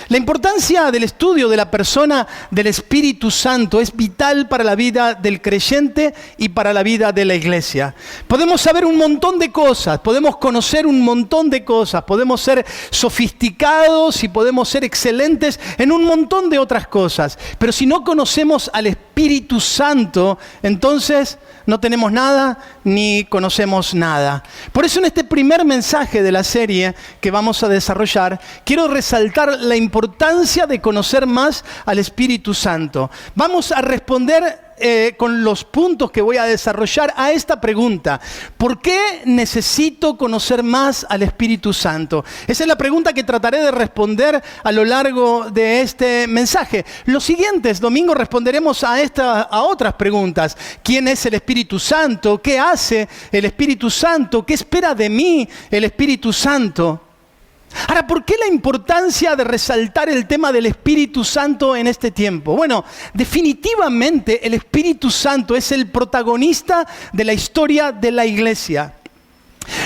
La importancia del estudio de la persona del Espíritu Santo es vital para la vida del creyente y para la vida de la iglesia. Podemos saber un montón de cosas, podemos conocer un montón de cosas, podemos ser sofisticados y podemos ser excelentes en un montón de otras cosas. Pero si no conocemos al Espíritu Santo, entonces no tenemos nada ni conocemos nada. Por eso en este primer mensaje de la serie que vamos a desarrollar, quiero resaltar la importancia de conocer más al Espíritu Santo. Vamos a responder con los puntos que voy a desarrollar a esta pregunta: ¿por qué necesito conocer más al Espíritu Santo? Esa es la pregunta que trataré de responder a lo largo de este mensaje. Los siguientes domingos responderemos a otras preguntas. ¿Quién es el Espíritu Santo? ¿Qué hace el Espíritu Santo? ¿Qué espera de mí el Espíritu Santo? Ahora, ¿por qué la importancia de resaltar el tema del Espíritu Santo en este tiempo? Bueno, definitivamente el Espíritu Santo es el protagonista de la historia de la iglesia.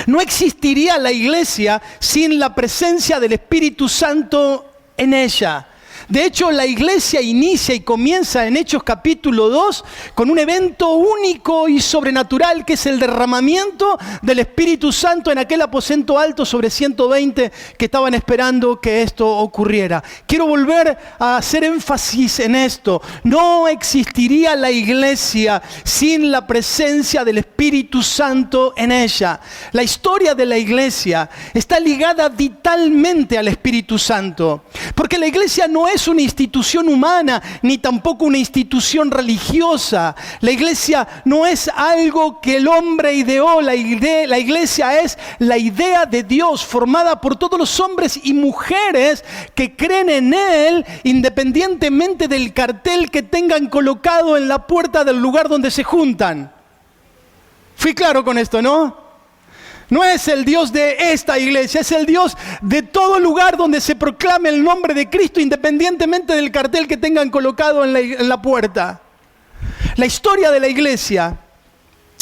No existiría la iglesia sin la presencia del Espíritu Santo en ella. De hecho, la iglesia inicia y comienza en Hechos capítulo 2 con un evento único y sobrenatural, que es el derramamiento del Espíritu Santo en aquel aposento alto sobre 120 que estaban esperando que esto ocurriera. Quiero volver a hacer énfasis en esto. No existiría la iglesia sin la presencia del Espíritu Santo en ella. La historia de la iglesia está ligada vitalmente al Espíritu Santo, porque la iglesia no es una institución humana, ni tampoco una institución religiosa. La iglesia no es algo que el hombre ideó. La iglesia es la idea de Dios, formada por todos los hombres y mujeres que creen en Él, independientemente del cartel que tengan colocado en la puerta del lugar donde se juntan. Fui claro con esto, ¿no? No es el Dios de esta iglesia, es el Dios de todo lugar donde se proclame el nombre de Cristo, independientemente del cartel que tengan colocado en la puerta. La historia de la iglesia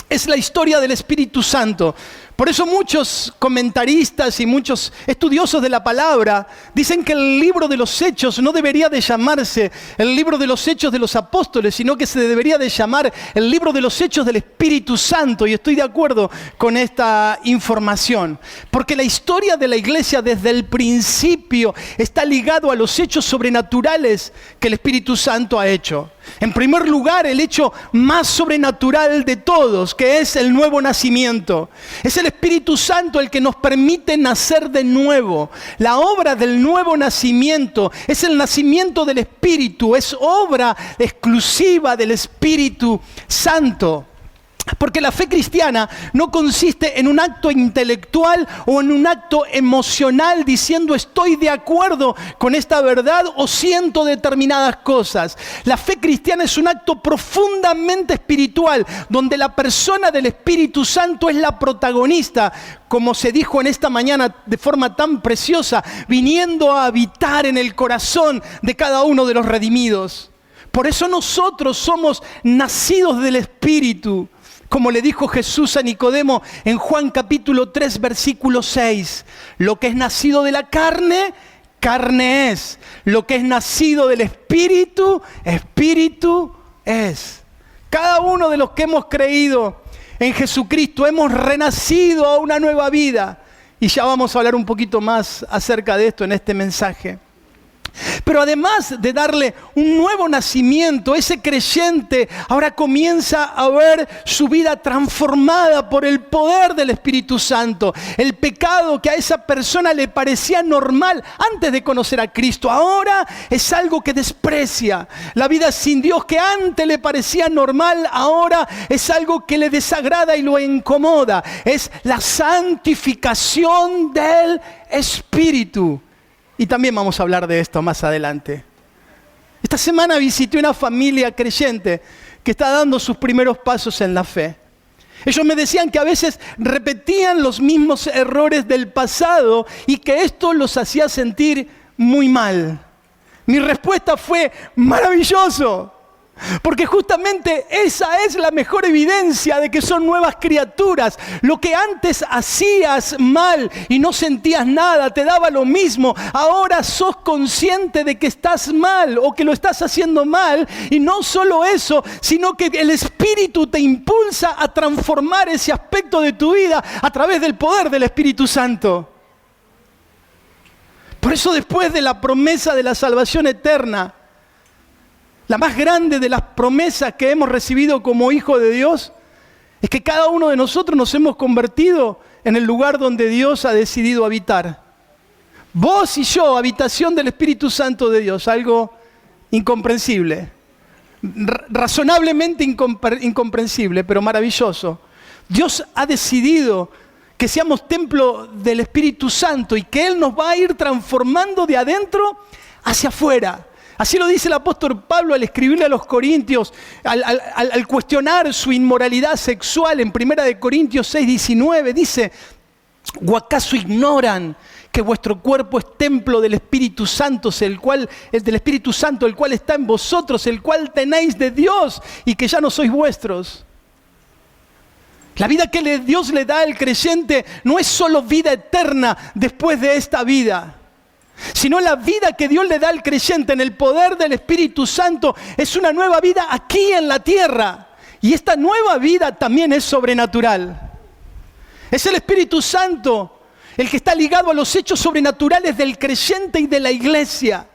es la historia del Espíritu Santo. Por eso muchos comentaristas y muchos estudiosos de la palabra dicen que el libro de los Hechos no debería de llamarse el libro de los Hechos de los Apóstoles, sino que se debería de llamar el libro de los Hechos del Espíritu Santo. Y estoy de acuerdo con esta información, porque la historia de la iglesia desde el principio está ligado a los hechos sobrenaturales que el Espíritu Santo ha hecho. En primer lugar, el hecho más sobrenatural de todos, que es el nuevo nacimiento. Es el Espíritu Santo el que nos permite nacer de nuevo. La obra del nuevo nacimiento es el nacimiento del Espíritu, es obra exclusiva del Espíritu Santo. Porque la fe cristiana no consiste en un acto intelectual o en un acto emocional diciendo estoy de acuerdo con esta verdad o siento determinadas cosas. La fe cristiana es un acto profundamente espiritual, donde la persona del Espíritu Santo es la protagonista, como se dijo en esta mañana de forma tan preciosa, viniendo a habitar en el corazón de cada uno de los redimidos. Por eso nosotros somos nacidos del Espíritu. Como le dijo Jesús a Nicodemo en Juan capítulo 3, versículo 6. Lo que es nacido de la carne, carne es. Lo que es nacido del Espíritu, Espíritu es. Cada uno de los que hemos creído en Jesucristo hemos renacido a una nueva vida. Y ya vamos a hablar un poquito más acerca de esto en este mensaje. Pero además de darle un nuevo nacimiento, ese creyente ahora comienza a ver su vida transformada por el poder del Espíritu Santo. El pecado que a esa persona le parecía normal antes de conocer a Cristo, ahora es algo que desprecia. La vida sin Dios que antes le parecía normal, ahora es algo que le desagrada y lo incomoda. Es la santificación del Espíritu. Y también vamos a hablar de esto más adelante. Esta semana visité una familia creyente que está dando sus primeros pasos en la fe. Ellos me decían que a veces repetían los mismos errores del pasado y que esto los hacía sentir muy mal. Mi respuesta fue: maravilloso. Porque justamente esa es la mejor evidencia de que son nuevas criaturas. Lo que antes hacías mal y no sentías nada, te daba lo mismo, ahora sos consciente de que estás mal o que lo estás haciendo mal. Y no solo eso, sino que el Espíritu te impulsa a transformar ese aspecto de tu vida a través del poder del Espíritu Santo. Por eso, después de la promesa de la salvación eterna, la más grande de las promesas que hemos recibido como hijos de Dios es que cada uno de nosotros nos hemos convertido en el lugar donde Dios ha decidido habitar. Vos y yo, habitación del Espíritu Santo de Dios, algo incomprensible, razonablemente incomprensible, pero maravilloso. Dios ha decidido que seamos templo del Espíritu Santo y que Él nos va a ir transformando de adentro hacia afuera. Así lo dice el apóstol Pablo al escribirle a los corintios, al cuestionar su inmoralidad sexual en 1 Corintios 6:19. Dice: ¿o acaso ignoran que vuestro cuerpo es templo del Espíritu Santo, el cual está en vosotros, el cual tenéis de Dios y que ya no sois vuestros? La vida que Dios le da al creyente no es solo vida eterna después de esta vida, sino la vida que Dios le da al creyente en el poder del Espíritu Santo es una nueva vida aquí en la tierra. Y esta nueva vida también es sobrenatural. Es el Espíritu Santo el que está ligado a los hechos sobrenaturales del creyente y de la iglesia.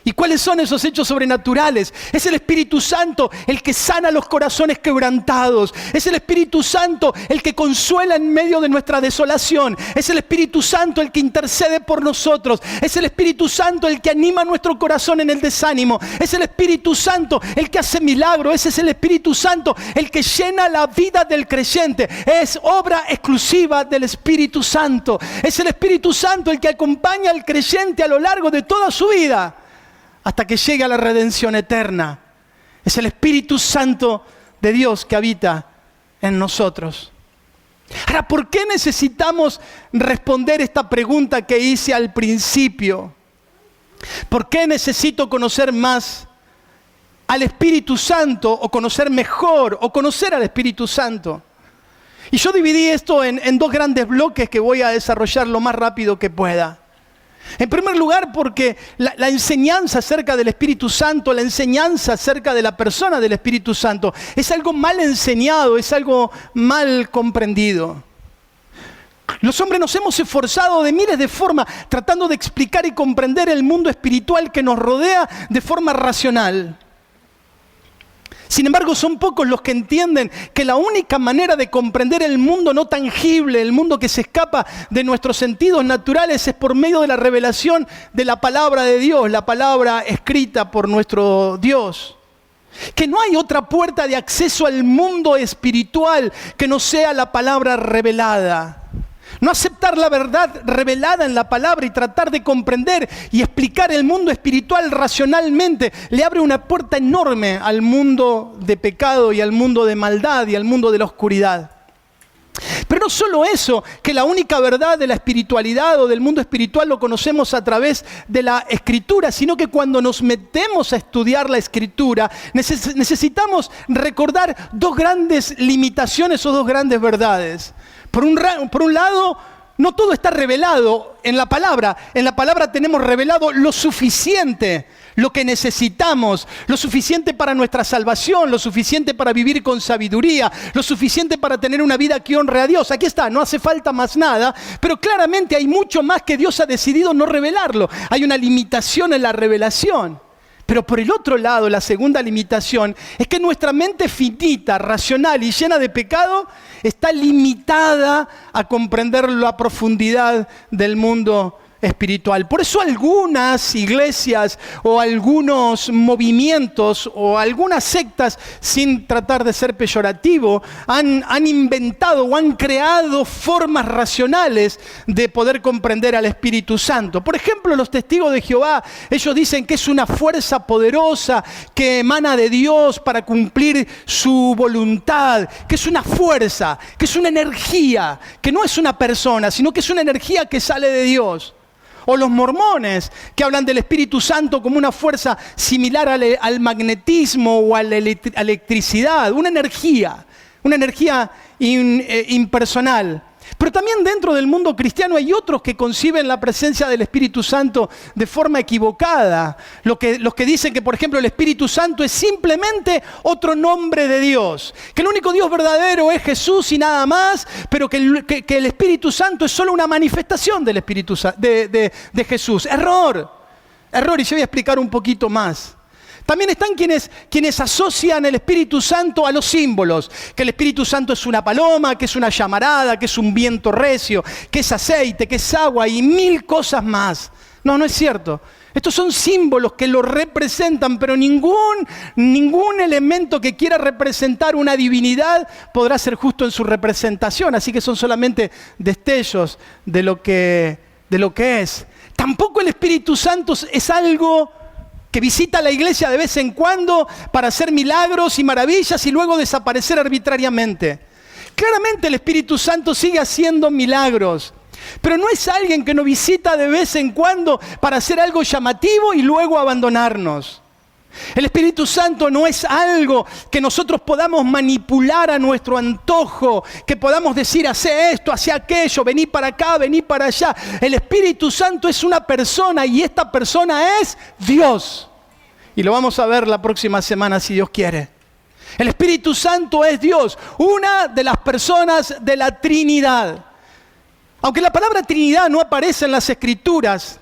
¿Y cuáles son esos hechos sobrenaturales? Es el Espíritu Santo el que sana los corazones quebrantados. Es el Espíritu Santo el que consuela en medio de nuestra desolación. Es el Espíritu Santo el que intercede por nosotros. Es el Espíritu Santo el que anima nuestro corazón en el desánimo. Es el Espíritu Santo el que hace milagros. Ese es el Espíritu Santo el que llena la vida del creyente. Es obra exclusiva del Espíritu Santo. Es el Espíritu Santo el que acompaña al creyente a lo largo de toda su vida, hasta que llegue a la redención eterna. Es el Espíritu Santo de Dios que habita en nosotros. Ahora, ¿por qué necesitamos responder esta pregunta que hice al principio? ¿Por qué necesito conocer más al Espíritu Santo, o conocer mejor, o conocer al Espíritu Santo? Y yo dividí esto en dos grandes bloques que voy a desarrollar lo más rápido que pueda. En primer lugar, porque la enseñanza acerca del Espíritu Santo, la enseñanza acerca de la persona del Espíritu Santo, es algo mal enseñado, es algo mal comprendido. Los hombres nos hemos esforzado de miles de formas tratando de explicar y comprender el mundo espiritual que nos rodea de forma racional. Sin embargo, son pocos los que entienden que la única manera de comprender el mundo no tangible, el mundo que se escapa de nuestros sentidos naturales, es por medio de la revelación de la palabra de Dios, la palabra escrita por nuestro Dios. Que no hay otra puerta de acceso al mundo espiritual que no sea la palabra revelada. No aceptar la verdad revelada en la palabra y tratar de comprender y explicar el mundo espiritual racionalmente le abre una puerta enorme al mundo de pecado y al mundo de maldad y al mundo de la oscuridad. Pero no solo eso, que la única verdad de la espiritualidad o del mundo espiritual lo conocemos a través de la Escritura, sino que cuando nos metemos a estudiar la Escritura necesitamos recordar dos grandes limitaciones o dos grandes verdades. Por un lado, no todo está revelado en la palabra. En la palabra tenemos revelado lo suficiente, lo que necesitamos, lo suficiente para nuestra salvación, lo suficiente para vivir con sabiduría, lo suficiente para tener una vida que honre a Dios. Aquí está, no hace falta más nada, pero claramente hay mucho más que Dios ha decidido no revelarlo. Hay una limitación en la revelación. Pero por el otro lado, la segunda limitación es que nuestra mente finita, racional y llena de pecado está limitada a comprender la profundidad del mundo espiritual. Por eso algunas iglesias o algunos movimientos o algunas sectas, sin tratar de ser peyorativo, han inventado o han creado formas racionales de poder comprender al Espíritu Santo. Por ejemplo, los testigos de Jehová, ellos dicen que es una fuerza poderosa que emana de Dios para cumplir su voluntad, que es una fuerza, que es una energía, que no es una persona, sino que es una energía que sale de Dios. O los mormones, que hablan del Espíritu Santo como una fuerza similar al magnetismo o a la electricidad, una energía impersonal. Pero también dentro del mundo cristiano hay otros que conciben la presencia del Espíritu Santo de forma equivocada. Los que dicen que, por ejemplo, el Espíritu Santo es simplemente otro nombre de Dios. Que el único Dios verdadero es Jesús y nada más, pero que el Espíritu Santo es solo una manifestación del Espíritu de Jesús. Error, y yo voy a explicar un poquito más. También están quienes asocian el Espíritu Santo a los símbolos, que el Espíritu Santo es una paloma, que es una llamarada, que es un viento recio, que es aceite, que es agua y mil cosas más. No, no es cierto. Estos son símbolos que lo representan, pero ningún elemento que quiera representar una divinidad podrá ser justo en su representación, así que son solamente destellos de lo que es. Tampoco el Espíritu Santo es algo que visita la iglesia de vez en cuando para hacer milagros y maravillas y luego desaparecer arbitrariamente. Claramente el Espíritu Santo sigue haciendo milagros, pero no es alguien que nos visita de vez en cuando para hacer algo llamativo y luego abandonarnos. El Espíritu Santo no es algo que nosotros podamos manipular a nuestro antojo, que podamos decir, hace esto, hace aquello, vení para acá, vení para allá. El Espíritu Santo es una persona y esta persona es Dios. Y lo vamos a ver la próxima semana si Dios quiere. El Espíritu Santo es Dios, una de las personas de la Trinidad. Aunque la palabra Trinidad no aparece en las Escrituras,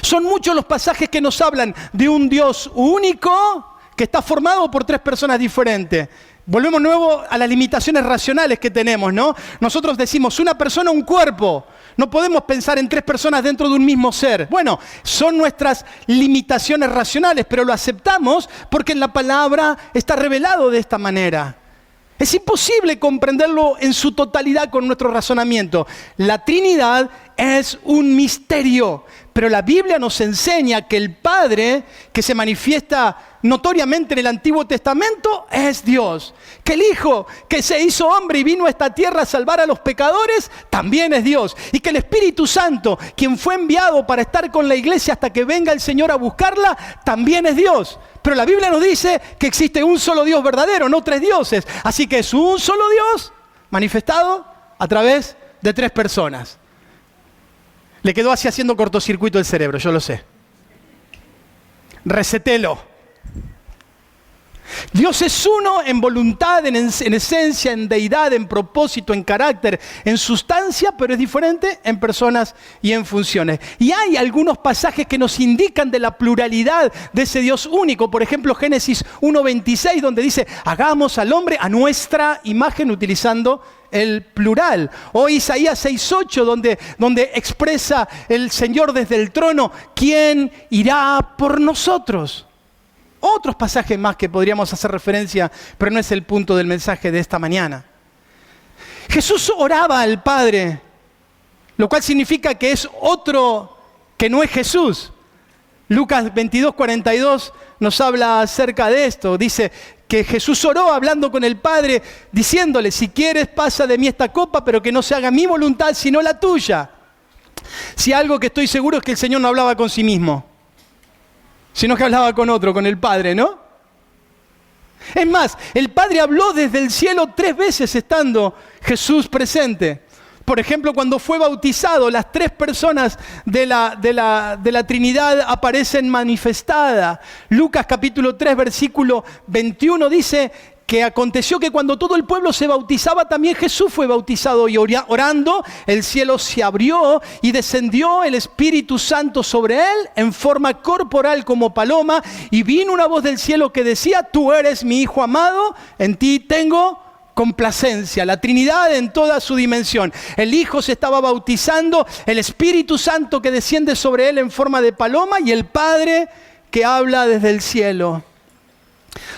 son muchos los pasajes que nos hablan de un Dios único que está formado por tres personas diferentes. Volvemos nuevo a las limitaciones racionales que tenemos, ¿no? Nosotros decimos una persona, un cuerpo. No podemos pensar en tres personas dentro de un mismo ser. Bueno, son nuestras limitaciones racionales, pero lo aceptamos porque en la palabra está revelado de esta manera. Es imposible comprenderlo en su totalidad con nuestro razonamiento. La Trinidad es un misterio, pero la Biblia nos enseña que el Padre, que se manifiesta notoriamente en el Antiguo Testamento, es Dios. Que el Hijo, que se hizo hombre y vino a esta tierra a salvar a los pecadores, también es Dios. Y que el Espíritu Santo, quien fue enviado para estar con la iglesia hasta que venga el Señor a buscarla, también es Dios. Pero la Biblia nos dice que existe un solo Dios verdadero, no tres dioses. Así que es un solo Dios manifestado a través de tres personas. Le quedó así haciendo cortocircuito el cerebro, yo lo sé. Resetelo. Dios es uno en voluntad, en esencia, en deidad, en propósito, en carácter, en sustancia, pero es diferente en personas y en funciones. Y hay algunos pasajes que nos indican de la pluralidad de ese Dios único. Por ejemplo, Génesis 1:26, donde dice, hagamos al hombre a nuestra imagen, utilizando el plural. O Isaías 6:8, donde expresa el Señor desde el trono, ¿quién irá por nosotros? Otros pasajes más que podríamos hacer referencia, pero no es el punto del mensaje de esta mañana. Jesús oraba al Padre, lo cual significa que es otro que no es Jesús. Lucas 22:42 nos habla acerca de esto. Dice que Jesús oró hablando con el Padre, diciéndole, si quieres pasa de mí esta copa, pero que no se haga mi voluntad sino la tuya. Si algo que estoy seguro es que el Señor no hablaba con sí mismo, sino que hablaba con otro, con el Padre, ¿no? Es más, el Padre habló desde el cielo 3 veces estando Jesús presente. Por ejemplo, cuando fue bautizado, las 3 personas de la Trinidad aparecen manifestadas. Lucas capítulo 3, versículo 21 dice que aconteció que cuando todo el pueblo se bautizaba, también Jesús fue bautizado, y orando, el cielo se abrió y descendió el Espíritu Santo sobre él en forma corporal como paloma, y vino una voz del cielo que decía, tú eres mi Hijo amado, en ti tengo complacencia. La Trinidad en toda su dimensión. El Hijo se estaba bautizando, el Espíritu Santo que desciende sobre él en forma de paloma, y el Padre que habla desde el cielo.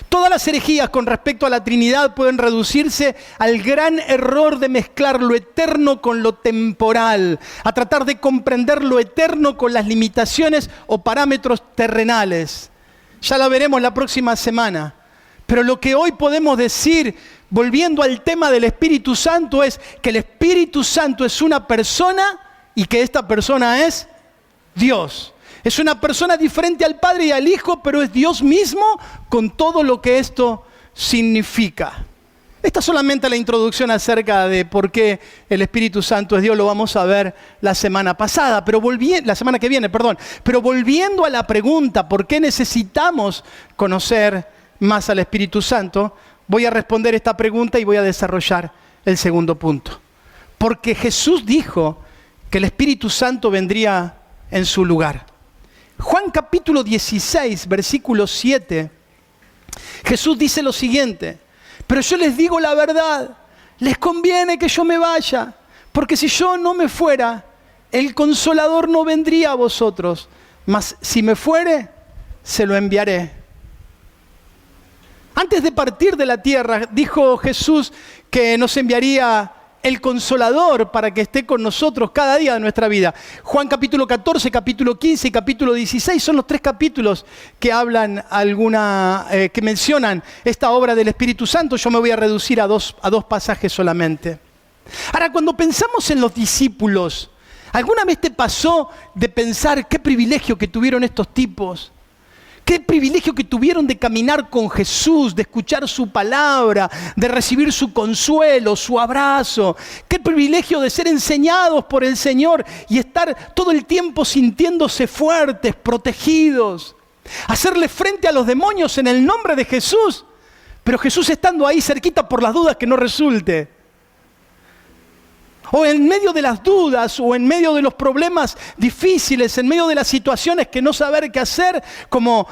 Todas las herejías con respecto a la Trinidad pueden reducirse al gran error de mezclar lo eterno con lo temporal, a tratar de comprender lo eterno con las limitaciones o parámetros terrenales. Ya la veremos la próxima semana. Pero lo que hoy podemos decir, volviendo al tema del Espíritu Santo, es que el Espíritu Santo es una persona y que esta persona es Dios. Es una persona diferente al Padre y al Hijo, pero es Dios mismo con todo lo que esto significa. Esta es solamente la introducción acerca de por qué el Espíritu Santo es Dios, lo vamos a ver la semana pasada, la semana que viene, perdón. Pero volviendo a la pregunta, ¿por qué necesitamos conocer más al Espíritu Santo? Voy a responder esta pregunta y voy a desarrollar el segundo punto. Porque Jesús dijo que el Espíritu Santo vendría en su lugar. Juan capítulo 16, versículo 7, Jesús dice lo siguiente: pero yo les digo la verdad, les conviene que yo me vaya, porque si yo no me fuera, el Consolador no vendría a vosotros, mas si me fuere, se lo enviaré. Antes de partir de la tierra, dijo Jesús que nos enviaría el Consolador para que esté con nosotros cada día de nuestra vida. Juan capítulo 14, capítulo 15 y capítulo 16 son los 3 capítulos que hablan que mencionan esta obra del Espíritu Santo. Yo me voy a reducir a dos pasajes solamente. Ahora, cuando pensamos en los discípulos, ¿alguna vez te pasó de pensar qué privilegio que tuvieron estos tipos? Qué privilegio que tuvieron de caminar con Jesús, de escuchar su palabra, de recibir su consuelo, su abrazo. Qué privilegio de ser enseñados por el Señor y estar todo el tiempo sintiéndose fuertes, protegidos. Hacerle frente a los demonios en el nombre de Jesús, pero Jesús estando ahí cerquita por las dudas que no resulte. O en medio de las dudas, o en medio de los problemas difíciles, en medio de las situaciones que no saber qué hacer, como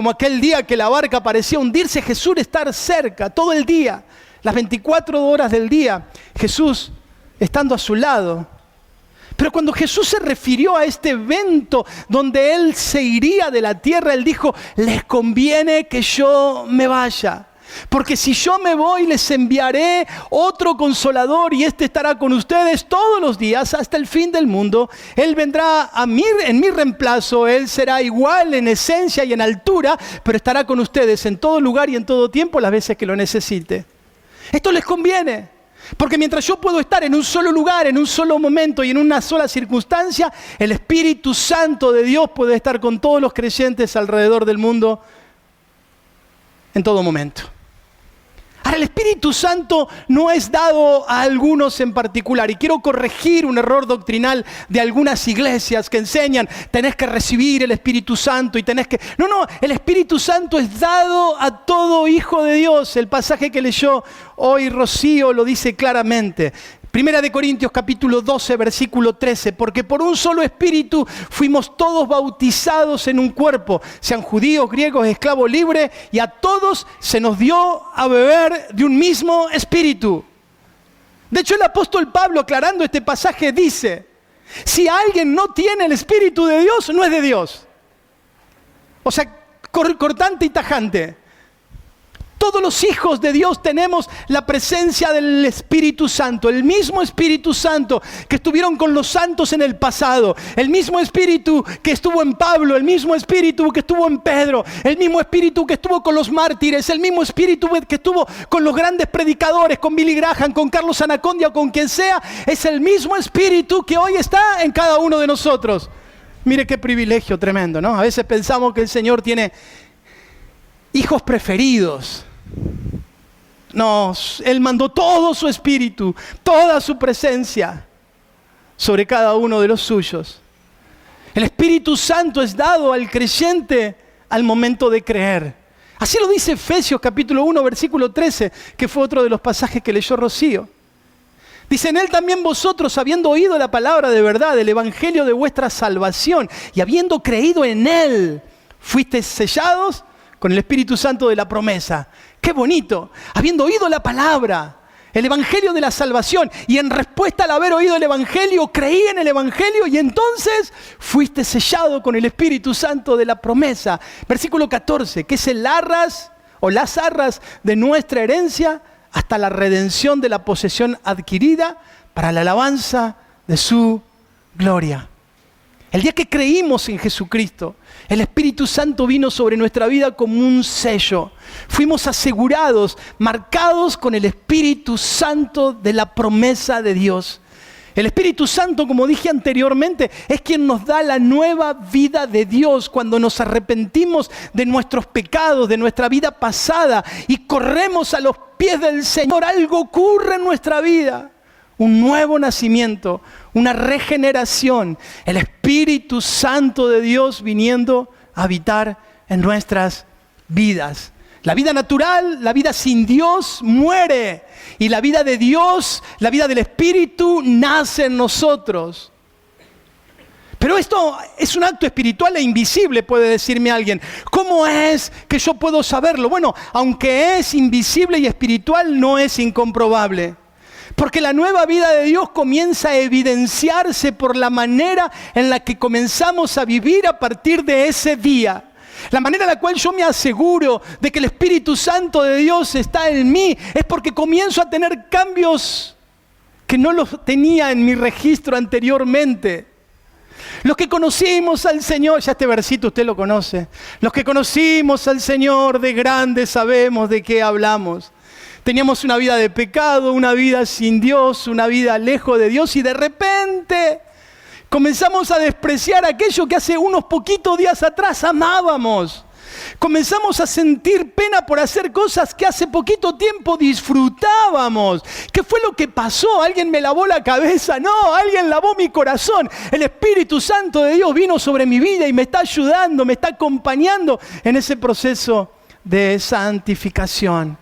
aquel día que la barca parecía hundirse, Jesús estar cerca todo el día, las 24 horas del día, Jesús estando a su lado. Pero cuando Jesús se refirió a este evento donde Él se iría de la tierra, Él dijo: les conviene que yo me vaya. Porque si yo me voy, les enviaré otro Consolador y este estará con ustedes todos los días hasta el fin del mundo. Él vendrá en mi reemplazo, Él será igual en esencia y en altura, pero estará con ustedes en todo lugar y en todo tiempo las veces que lo necesite. Esto les conviene, porque mientras yo puedo estar en un solo lugar, en un solo momento y en una sola circunstancia, el Espíritu Santo de Dios puede estar con todos los creyentes alrededor del mundo en todo momento. Ahora, el Espíritu Santo no es dado a algunos en particular. Y quiero corregir un error doctrinal de algunas iglesias que enseñan: tenés que recibir el Espíritu Santo y tenés que... No, el Espíritu Santo es dado a todo hijo de Dios. El pasaje que leyó hoy Rocío lo dice claramente. Primera de Corintios capítulo 12, versículo 13, porque por un solo espíritu fuimos todos bautizados en un cuerpo, sean judíos, griegos, esclavos, libres, y a todos se nos dio a beber de un mismo espíritu. De hecho, el apóstol Pablo, aclarando este pasaje, dice: si alguien no tiene el Espíritu de Dios, no es de Dios. O sea, cortante y tajante. Todos los hijos de Dios tenemos la presencia del Espíritu Santo, el mismo Espíritu Santo que estuvieron con los santos en el pasado, el mismo Espíritu que estuvo en Pablo, el mismo Espíritu que estuvo en Pedro, el mismo Espíritu que estuvo con los mártires, el mismo Espíritu que estuvo con los grandes predicadores, con Billy Graham, con Carlos Anacondia o con quien sea. Es el mismo Espíritu que hoy está en cada uno de nosotros. Mire qué privilegio tremendo, ¿no? A veces pensamos que el Señor tiene hijos preferidos. No, Él mandó todo su Espíritu, toda su presencia sobre cada uno de los suyos. El Espíritu Santo es dado al creyente al momento de creer. Así lo dice Efesios capítulo 1, versículo 13, que fue otro de los pasajes que leyó Rocío. Dice: en Él también vosotros, habiendo oído la palabra de verdad, el evangelio de vuestra salvación, y habiendo creído en Él, fuisteis sellados con el Espíritu Santo de la promesa. ¡Qué bonito! Habiendo oído la palabra, el evangelio de la salvación, y en respuesta al haber oído el evangelio, creí en el evangelio, y entonces fuiste sellado con el Espíritu Santo de la promesa. Versículo 14, que es el arras o las arras de nuestra herencia hasta la redención de la posesión adquirida para la alabanza de su gloria. El día que creímos en Jesucristo, el Espíritu Santo vino sobre nuestra vida como un sello. Fuimos asegurados, marcados con el Espíritu Santo de la promesa de Dios. El Espíritu Santo, como dije anteriormente, es quien nos da la nueva vida de Dios cuando nos arrepentimos de nuestros pecados, de nuestra vida pasada y corremos a los pies del Señor. Algo ocurre en nuestra vida, un nuevo nacimiento, una regeneración, el Espíritu Santo de Dios viniendo a habitar en nuestras vidas. La vida natural, la vida sin Dios, muere. Y la vida de Dios, la vida del Espíritu, nace en nosotros. Pero esto es un acto espiritual e invisible, puede decirme alguien. ¿Cómo es que yo puedo saberlo? Bueno, aunque es invisible y espiritual, no es incomprobable. Porque la nueva vida de Dios comienza a evidenciarse por la manera en la que comenzamos a vivir a partir de ese día. La manera en la cual yo me aseguro de que el Espíritu Santo de Dios está en mí es porque comienzo a tener cambios que no los tenía en mi registro anteriormente. Los que conocimos al Señor, ya este versito usted lo conoce, los que conocimos al Señor de grande sabemos de qué hablamos. Teníamos una vida de pecado, una vida sin Dios, una vida lejos de Dios y de repente comenzamos a despreciar aquello que hace unos poquitos días atrás amábamos. Comenzamos a sentir pena por hacer cosas que hace poquito tiempo disfrutábamos. ¿Qué fue lo que pasó? ¿Alguien me lavó la cabeza? No, alguien lavó mi corazón. El Espíritu Santo de Dios vino sobre mi vida y me está ayudando, me está acompañando en ese proceso de santificación.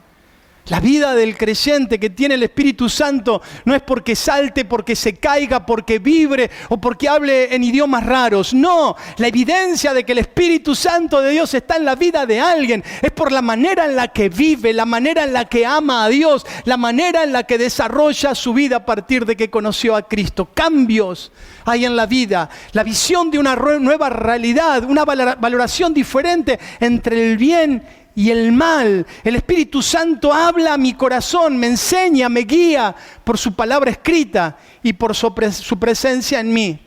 La vida del creyente que tiene el Espíritu Santo no es porque salte, porque se caiga, porque vibre o porque hable en idiomas raros. No, la evidencia de que el Espíritu Santo de Dios está en la vida de alguien es por la manera en la que vive, la manera en la que ama a Dios, la manera en la que desarrolla su vida a partir de que conoció a Cristo. Cambios hay en la vida, la visión de una nueva realidad, una valoración diferente entre el bien y el mal. El Espíritu Santo habla a mi corazón, me enseña, me guía por su palabra escrita y por su presencia en mí.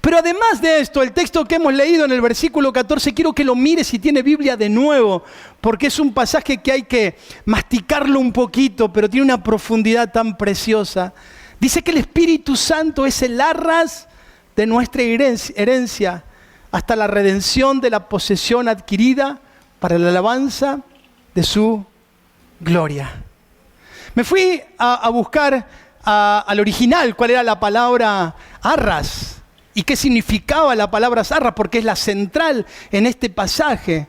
Pero además de esto, el texto que hemos leído en el versículo 14, quiero que lo mire si tiene Biblia de nuevo, porque es un pasaje que hay que masticarlo un poquito, pero tiene una profundidad tan preciosa. Dice que el Espíritu Santo es el arras de nuestra herencia hasta la redención de la posesión adquirida para la alabanza de su gloria. Me fui a buscar al original cuál era la palabra arras y qué significaba la palabra arras, porque es la central en este pasaje.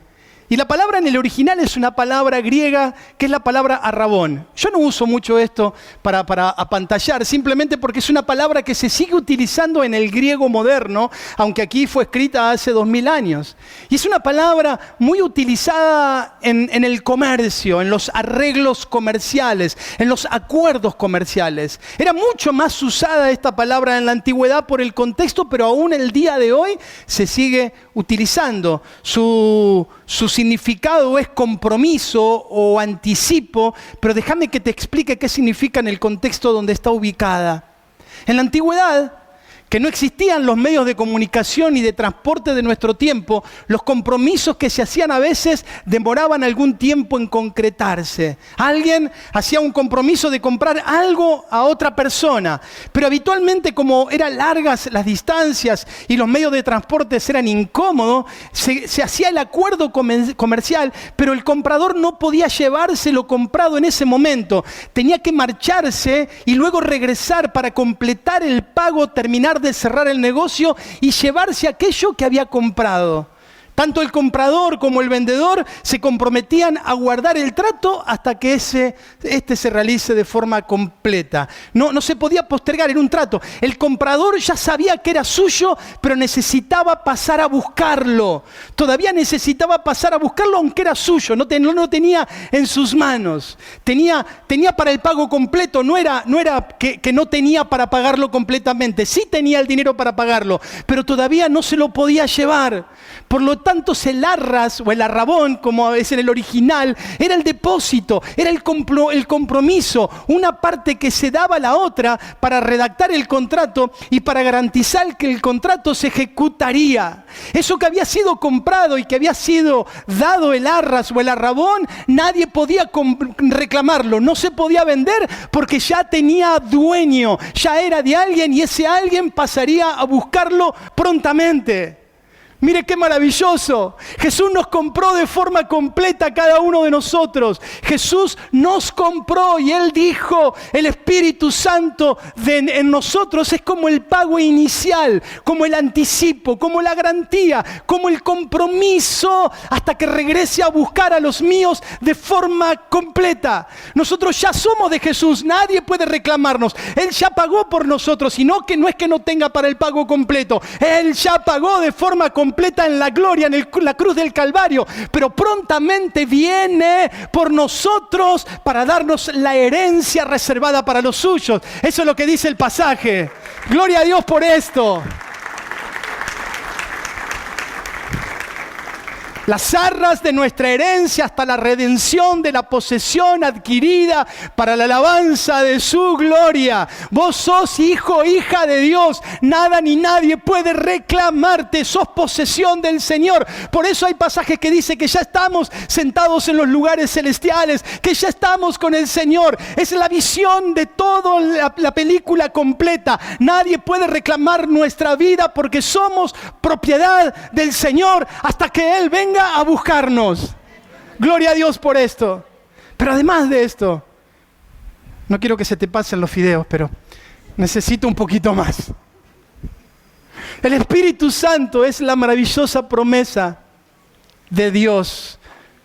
Y la palabra en el original es una palabra griega que es la palabra arrabón. Yo no uso mucho esto para apantallar, simplemente porque es una palabra que se sigue utilizando en el griego moderno, aunque aquí fue escrita hace 2000 años. Y es una palabra muy utilizada en el comercio, en los arreglos comerciales, en los acuerdos comerciales. Era mucho más usada esta palabra en la antigüedad por el contexto, pero aún el día de hoy se sigue utilizando. Su significado es compromiso o anticipo, pero déjame que te explique qué significa en el contexto donde está ubicada. En la antigüedad, que no existían los medios de comunicación y de transporte de nuestro tiempo, los compromisos que se hacían a veces demoraban algún tiempo en concretarse. Alguien hacía un compromiso de comprar algo a otra persona, pero habitualmente como eran largas las distancias y los medios de transporte eran incómodos, se hacía el acuerdo comercial, pero el comprador no podía llevarse lo comprado en ese momento. Tenía que marcharse y luego regresar para completar el pago, terminar de cerrar el negocio y llevarse aquello que había comprado. Tanto el comprador como el vendedor se comprometían a guardar el trato hasta que este se realice de forma completa. No se podía postergar, era un trato. El comprador ya sabía que era suyo, pero necesitaba pasar a buscarlo. Todavía necesitaba pasar a buscarlo aunque era suyo, no tenía en sus manos. Tenía para el pago completo, no era que no tenía para pagarlo completamente. Sí tenía el dinero para pagarlo, pero todavía no se lo podía llevar. Por lo tanto, el arras o el arrabón, como es en el original, era el depósito, era el compromiso, una parte que se daba a la otra para redactar el contrato y para garantizar que el contrato se ejecutaría. Eso que había sido comprado y que había sido dado el arras o el arrabón, nadie podía reclamarlo, no se podía vender porque ya tenía dueño, ya era de alguien y ese alguien pasaría a buscarlo prontamente. Mire qué maravilloso. Jesús nos compró de forma completa a cada uno de nosotros. Jesús nos compró y Él dijo, el Espíritu Santo en nosotros es como el pago inicial, como el anticipo, como la garantía, como el compromiso hasta que regrese a buscar a los míos de forma completa. Nosotros ya somos de Jesús, nadie puede reclamarnos. Él ya pagó por nosotros y no es que no tenga para el pago completo. Él ya pagó de forma completa en la gloria, en la cruz del Calvario, pero prontamente viene por nosotros para darnos la herencia reservada para los suyos. Eso es lo que dice el pasaje. Gloria a Dios por esto. Las arras de nuestra herencia hasta la redención de la posesión adquirida para la alabanza de su gloria. Vos sos hijo, hija de Dios. Nada ni nadie puede reclamarte. Sos posesión del Señor. Por eso hay pasajes que dicen que ya estamos sentados en los lugares celestiales, que ya estamos con el Señor. Es la visión de toda la película completa. Nadie puede reclamar nuestra vida porque somos propiedad del Señor hasta que Él venga a buscarnos. Gloria a Dios por esto. Pero además de esto, no quiero que se te pasen los fideos, pero necesito un poquito más. El Espíritu Santo es la maravillosa promesa de Dios,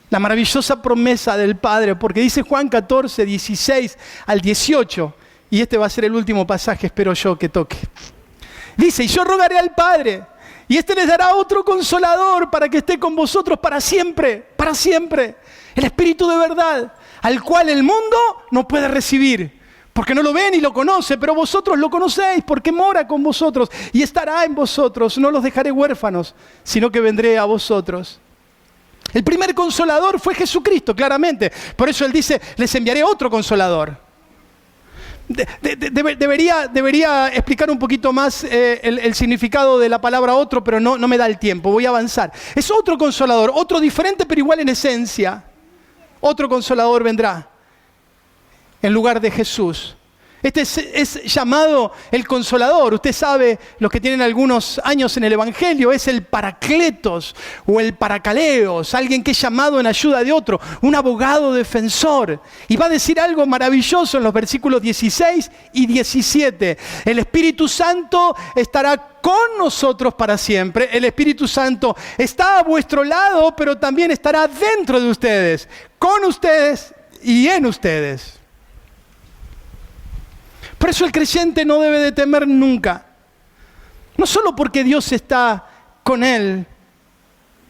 la maravillosa promesa del Padre, porque dice Juan 14, 16 al 18, y este va a ser el último pasaje, espero yo que toque. Dice, y yo rogaré al Padre, y este les dará otro consolador para que esté con vosotros para siempre, el Espíritu de verdad, al cual el mundo no puede recibir, porque no lo ve ni lo conoce, pero vosotros lo conocéis, porque mora con vosotros y estará en vosotros. No los dejaré huérfanos, sino que vendré a vosotros. El primer consolador fue Jesucristo, claramente. Por eso Él dice, les enviaré otro consolador. Debería explicar un poquito más el significado de la palabra otro, pero no me da el tiempo, voy a avanzar. Es otro consolador, otro diferente pero igual en esencia. Otro consolador vendrá en lugar de Jesús. Este es llamado el consolador. Usted sabe, los que tienen algunos años en el Evangelio, es el paracletos o el paracaleos, alguien que es llamado en ayuda de otro, un abogado defensor. Y va a decir algo maravilloso en los versículos 16 y 17. El Espíritu Santo estará con nosotros para siempre. El Espíritu Santo está a vuestro lado, pero también estará dentro de ustedes, con ustedes y en ustedes. Por eso el creyente no debe de temer nunca. No solo porque Dios está con él,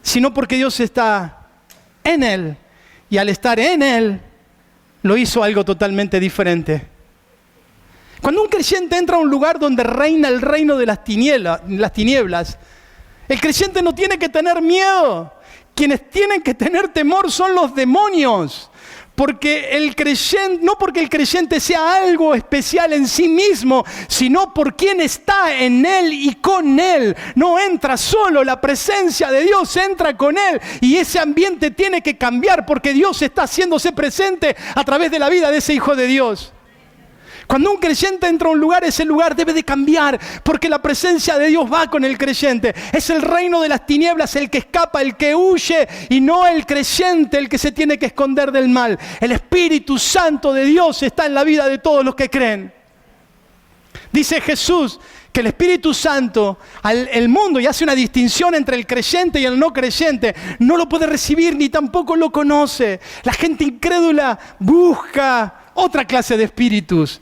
sino porque Dios está en él. Y al estar en él, lo hizo algo totalmente diferente. Cuando un creyente entra a un lugar donde reina el reino de las tinieblas, el creyente no tiene que tener miedo. Quienes tienen que tener temor son los demonios. Porque no porque el creyente sea algo especial en sí mismo, sino por quien está en él y con él. No entra solo, la presencia de Dios entra con él. Y ese ambiente tiene que cambiar porque Dios está haciéndose presente a través de la vida de ese hijo de Dios. Cuando un creyente entra a un lugar, ese lugar debe de cambiar, porque la presencia de Dios va con el creyente. Es el reino de las tinieblas el que escapa, el que huye, y no el creyente el que se tiene que esconder del mal. El Espíritu Santo de Dios está en la vida de todos los que creen. Dice Jesús que el Espíritu Santo, el mundo, y hace una distinción entre el creyente y el no creyente, no lo puede recibir ni tampoco lo conoce. La gente incrédula busca otra clase de espíritus.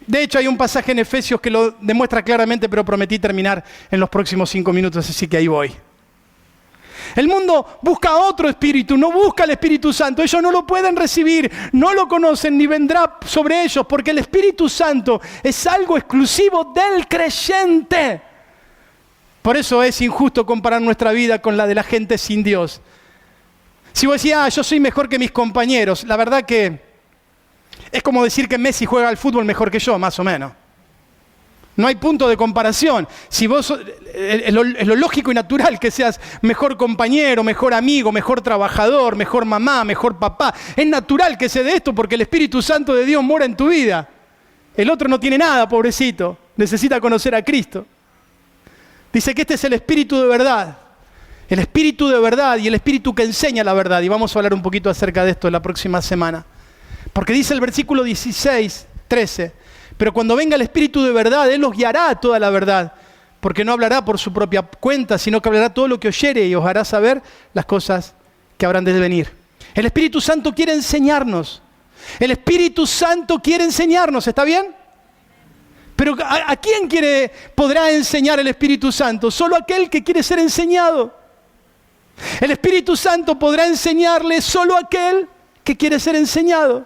De hecho, hay un pasaje en Efesios que lo demuestra claramente, pero prometí terminar en los próximos 5 minutos, así que ahí voy. El mundo busca otro espíritu, no busca el Espíritu Santo. Ellos no lo pueden recibir, no lo conocen, ni vendrá sobre ellos, porque el Espíritu Santo es algo exclusivo del creyente. Por eso es injusto comparar nuestra vida con la de la gente sin Dios. Si vos decís, yo soy mejor que mis compañeros, la verdad que es como decir que Messi juega al fútbol mejor que yo, más o menos. No hay punto de comparación. Si vos, es lo lógico y natural que seas mejor compañero, mejor amigo, mejor trabajador, mejor mamá, mejor papá. Es natural que se dé esto porque el Espíritu Santo de Dios mora en tu vida. El otro no tiene nada, pobrecito. Necesita conocer a Cristo. Dice que este es el Espíritu de verdad. El Espíritu de verdad y el Espíritu que enseña la verdad. Y vamos a hablar un poquito acerca de esto la próxima semana. Porque dice el versículo 16, 13. Pero cuando venga el Espíritu de verdad, Él os guiará a toda la verdad. Porque no hablará por su propia cuenta, sino que hablará todo lo que oyere y os hará saber las cosas que habrán de venir. El Espíritu Santo quiere enseñarnos. El Espíritu Santo quiere enseñarnos, ¿está bien? Pero ¿a quién podrá enseñar el Espíritu Santo? Solo aquel que quiere ser enseñado. El Espíritu Santo podrá enseñarle solo aquel que quiere ser enseñado.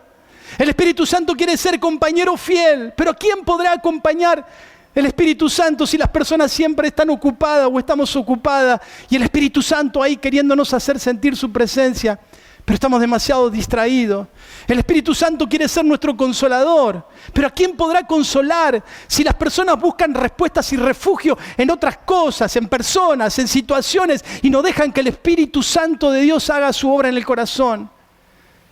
El Espíritu Santo quiere ser compañero fiel, pero ¿quién podrá acompañar el Espíritu Santo si las personas siempre están ocupadas o estamos ocupadas y el Espíritu Santo ahí queriéndonos hacer sentir su presencia, pero estamos demasiado distraídos? El Espíritu Santo quiere ser nuestro consolador, pero ¿a quién podrá consolar si las personas buscan respuestas y refugio en otras cosas, en personas, en situaciones y no dejan que el Espíritu Santo de Dios haga su obra en el corazón?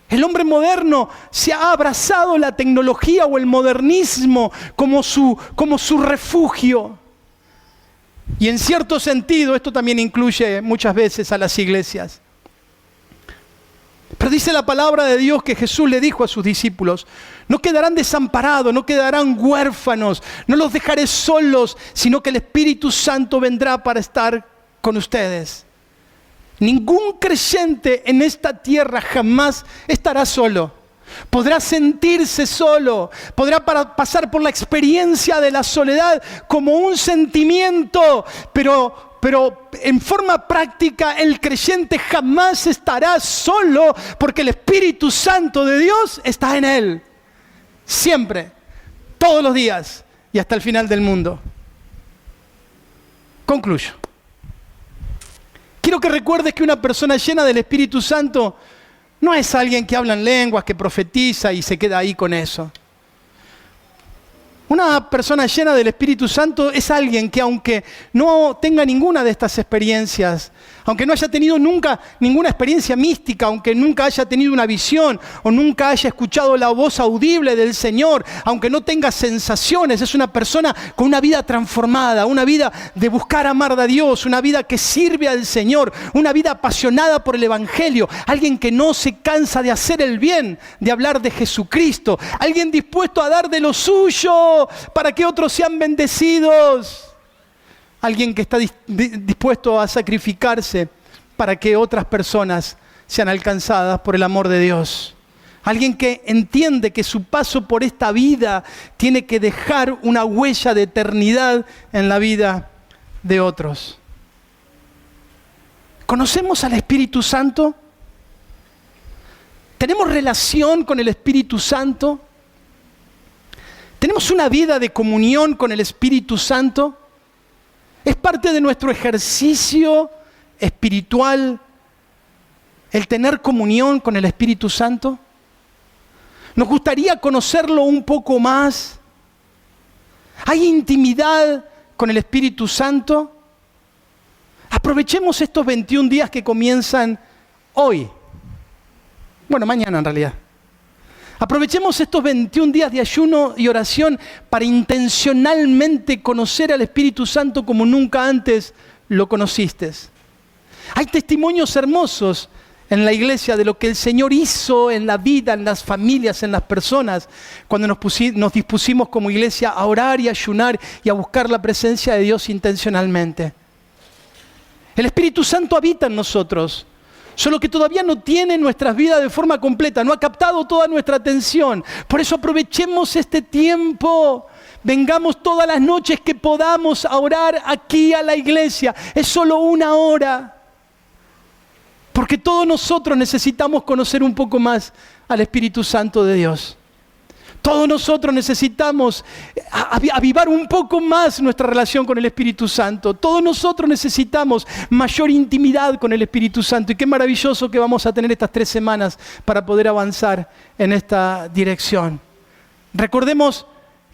El hombre moderno se ha abrazado la tecnología o el modernismo como su refugio. Y en cierto sentido, esto también incluye muchas veces a las iglesias. Pero dice la palabra de Dios que Jesús le dijo a sus discípulos: no quedarán desamparados, no quedarán huérfanos, no los dejaré solos, sino que el Espíritu Santo vendrá para estar con ustedes. Ningún creyente en esta tierra jamás estará solo. Podrá sentirse solo, podrá pasar por la experiencia de la soledad como un sentimiento, pero en forma práctica el creyente jamás estará solo porque el Espíritu Santo de Dios está en él. Siempre, todos los días y hasta el final del mundo. Concluyo. Quiero que recuerdes que una persona llena del Espíritu Santo no es alguien que habla en lenguas, que profetiza y se queda ahí con eso. Una persona llena del Espíritu Santo es alguien que aunque no tenga ninguna de estas experiencias, aunque no haya tenido nunca ninguna experiencia mística, aunque nunca haya tenido una visión o nunca haya escuchado la voz audible del Señor, aunque no tenga sensaciones, es una persona con una vida transformada, una vida de buscar amar a Dios, una vida que sirve al Señor, una vida apasionada por el Evangelio, alguien que no se cansa de hacer el bien, de hablar de Jesucristo, alguien dispuesto a dar de lo suyo para que otros sean bendecidos. Alguien que está dispuesto a sacrificarse para que otras personas sean alcanzadas por el amor de Dios. Alguien que entiende que su paso por esta vida tiene que dejar una huella de eternidad en la vida de otros. ¿Conocemos al Espíritu Santo? ¿Tenemos relación con el Espíritu Santo? ¿Tenemos una vida de comunión con el Espíritu Santo? ¿Es parte de nuestro ejercicio espiritual el tener comunión con el Espíritu Santo? ¿Nos gustaría conocerlo un poco más? ¿Hay intimidad con el Espíritu Santo? Aprovechemos estos 21 días que comienzan hoy. Bueno, mañana en realidad. Aprovechemos estos 21 días de ayuno y oración para intencionalmente conocer al Espíritu Santo como nunca antes lo conociste. Hay testimonios hermosos en la iglesia de lo que el Señor hizo en la vida, en las familias, en las personas, cuando nos dispusimos como iglesia a orar y ayunar y a buscar la presencia de Dios intencionalmente. El Espíritu Santo habita en nosotros. Solo que todavía no tiene nuestras vidas de forma completa, no ha captado toda nuestra atención. Por eso aprovechemos este tiempo, vengamos todas las noches que podamos a orar aquí a la iglesia. Es solo 1 hora. Porque todos nosotros necesitamos conocer un poco más al Espíritu Santo de Dios. Todos nosotros necesitamos avivar un poco más nuestra relación con el Espíritu Santo. Todos nosotros necesitamos mayor intimidad con el Espíritu Santo. Y qué maravilloso que vamos a tener estas 3 semanas para poder avanzar en esta dirección. Recordemos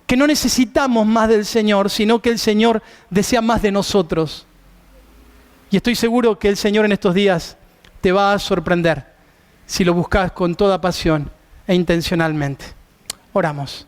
que no necesitamos más del Señor, sino que el Señor desea más de nosotros. Y estoy seguro que el Señor en estos días te va a sorprender si lo buscas con toda pasión e intencionalmente. Oramos.